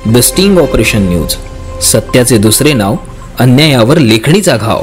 The sting operation news, सत्याचे दुसरे नाव, अन्यायावर लेखणीचा घाव।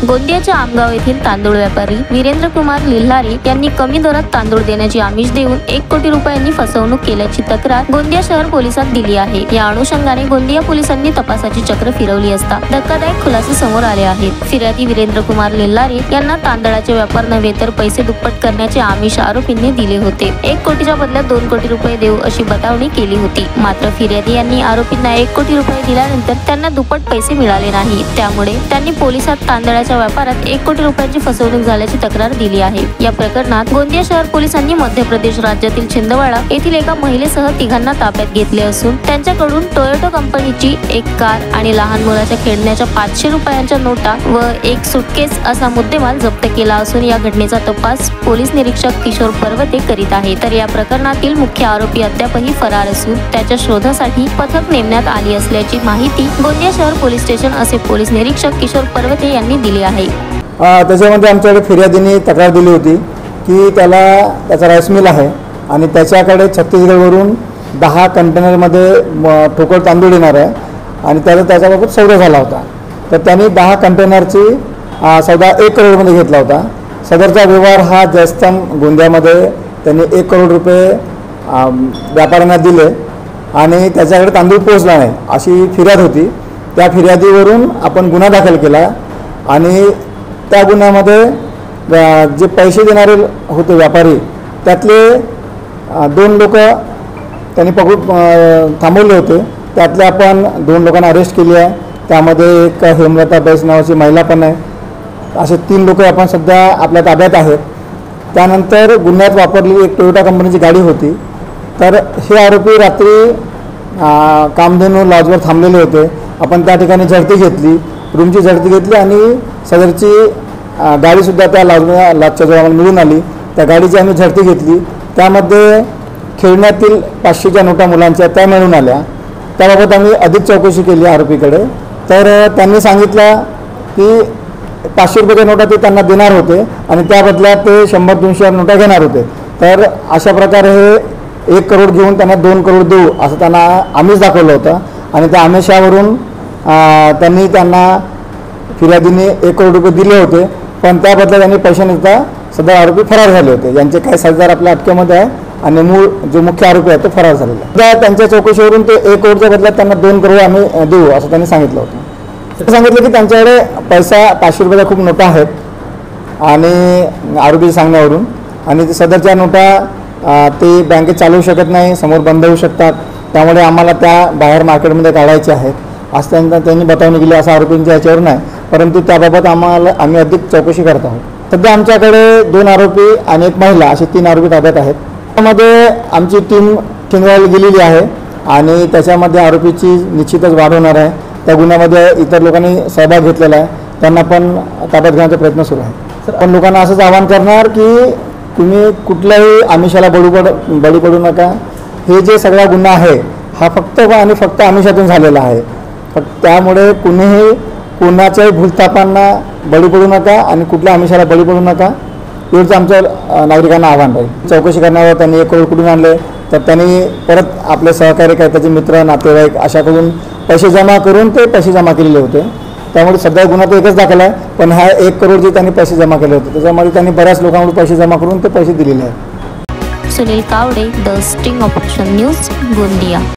गोंदियाच्या आमगाव येथील तांदूळ व्यापारी वीरेंद्र कुमार लिल्हारे यांनी कमी दरात तांदूळ देण्याची आमिष देऊन 1 कोटी रुपयांनी फसवणूक केल्याची तक्रार गोंदिया शहर पोलिसात दिली आहे। या अनुषंगाने गोंदिया पोलिसांनी तपासाची चक्र फिरवली असता धक्कादायक खुलासे समोर आले आहेत। फिर्यादी वीरेंद्र कुमार लिल्हारे यांना तांदळाचे व्यापार नव्हे तर पैसे दुप्पट करण्याचे आमिष आरोपींनी दिले होते। 1 कोटीच्या बदल्यात 2 कोटी रुपये देऊ अशी बतावणी केली होती। मात्र फिर्यादी यांनी आरोपींना 1 कोटी रुपये दिल्यानंतर त्यांना दुप्पट पैसे मिळाले नाही। त्यामुळे त्यांनी पोलिसात तांदळाच्या व्यापारात 1 कोटी रुपयांची फसवणूक झाल्याची तक्रार दिली आहे। या प्रकरणात गोंदिया शहर पोलिसांनी मध्य प्रदेश राज्यातील छिंदवाडा येथील एका महिलेसह तिघांना ताब्यात घेतले असून त्यांच्याकडून टोयोटा कंपनीची एक कार आणि लहान मुलाच्या खेळण्याच्या 500 रुपयांच्या नोटा व एक सुटकेस असा मुद्देमाल जप्त केला असून या घटनेचा तपास पोलीस निरीक्षक किशोर पर्वते करीत आहे। तर या प्रकरणातील मुख्य आरोपी अद्यापही फरार असून त्याच्या शोधासाठी पथक नेमण्यात आली असल्याची माहिती गोंदिया शहर पोलीस स्टेशन असे पोलीस निरीक्षक किशोर पर्वते यांनी दिली आहे। त्याच्यामध्ये आमच्याकडे फिर्यादीने तक्रार दिली होती की त्याचा राईस मिल आहे आणि त्याच्याकडे छत्तीसगडवरून 10 कंटेनरमध्ये ठोकळ तांदूळ येणार आहे आणि त्याच्याबाबत सौदा झाला होता। तर त्यांनी 10 कंटेनरची सौदा 1 करोडमध्ये घेतला होता। सदरचा व्यवहार हा जयस्तंभ गोंदियामध्ये त्यांनी 1 करोड रुपये व्यापाऱ्यांना दिले आणि त्याच्याकडे तांदूळ पोहोचला नाही अशी फिर्याद होती। त्या फिर्यादीवरून आपण गुन्हा दाखल केला आणि त्या गुन्ह्यामध्ये जे पैसे देणारे होते व्यापारी त्यातले 2 लोक त्यांनी पकडून थांबवले होते। त्यातले आपण 2 लोकांना अरेस्ट केली आहे। त्यामध्ये एक हेमलता बैस नावाची महिला पण आहे। असे 3 लोक आपण सध्या आपल्या ताब्यात आहेत। त्यानंतर गुन्ह्यात वापरलेली एक टोयोटा कंपनीची गाडी होती। तर हे आरोपी रात्री कामधेनू लॉजवर थांबलेले होते। आपण त्या ठिकाणी झडती घेतली, रूमची झडती घेतली आणि सदरची गाडीसुद्धा त्या लॉजच्या जवळ मिळून आली। त्या गाडीची आम्ही झडती घेतली। त्यामध्ये खेळण्यातील 500च्या नोटा मुलांच्या त्या मिळून आल्या। त्याबाबत आम्ही अधिक चौकशी केली आरोपीकडे। तर त्यांनी सांगितलं की 500 रुपयाच्या नोटा ते त्यांना देणार होते आणि त्या बदल्यात ते 100-200 नोटा घेणार होते। तर अशा प्रकारे हे 1 करोड घेऊन त्यांना 2 करोड देऊ असं त्यांना आमिष दाखवलं होतं आणि त्या आमिषावरून त्यांना फिर्यादीने 1 करोड रुपये दिले होते, पण त्या बदल्यात त्यांनी पैसे नसता सदर आरोपी फरार झाले होते। यांचे काही साथीदार आपल्या अटकेमध्ये आहे आणि जो मुख्य आरोपी आहे तो फरार झालेला आहे। त्यांच्या चौकशीवरून ते 1 करोडच्या बदल्यात त्यांना 2 करोड आम्ही देऊ असं त्यांनी सांगितलं होतं। सांगितलं की त्यांच्याकडे पैसा 500 रुपयाच्या खूप नोटा आहेत आणि आरोपी सांगण्यावरून आणि ते सदरच्या नोटा ते बँकेत चालवू शकत नाही, समोर बंद होऊ शकतात, त्यामुळे आम्हाला त्या बाहेर मार्केटमध्ये काढायच्या आहेत असं त्यांनी बतावणी केली असं आरोपींच्या याच्यावर नाही। परंतु त्याबाबत आम्ही अधिक चौकशी करत आहोत। सध्या आमच्याकडे 2 आरोपी आणि 1 महिला असे 3 आरोपी ताब्यात आहेत। त्यामध्ये आमची टीम छिंदवाडा गेलेली आहे आणि त्याच्यामध्ये आरोपीची निश्चितच वाढ होणार आहे। त्या गुन्ह्यामध्ये इतर लोकांनी सहभाग घेतलेला आहे, त्यांना पण ताब्यात घेण्याचा प्रयत्न सुरू आहे। पण लोकांना असंच आवाहन करणार की तुम्ही कुठल्याही आमिषाला बळी पडू नका। हे जे सगळा गुन्हा आहे हा फक्त आणि फक्त आमिषातून झालेला आहे। त्यामुळे कुणीही कोणाच्याही भूलथापांना बळी पडू नका आणि कुठल्या आमिषाला बळी पडू नका एवढंच आमच्या नागरिकांना आव्हान राहील। चौकशी करण्यावर त्यांनी 1 करोड कुठून आणले तर त्यांनी परत आपले सहकारी काय त्याचे मित्र नातेवाईक अशाकडून पैसे जमा करून ते पैसे जमा केलेले होते। त्यामुळे सध्या गुन्हा तो एकच दाखल आहे, पण हा 1 करोड जे त्यांनी पैसे जमा केले होते त्याच्यामध्ये त्यांनी बऱ्याच लोकांकडून पैसे जमा करून ते पैसे दिलेले आहेत। Sunil Kawade, the sting operation news, Gondia.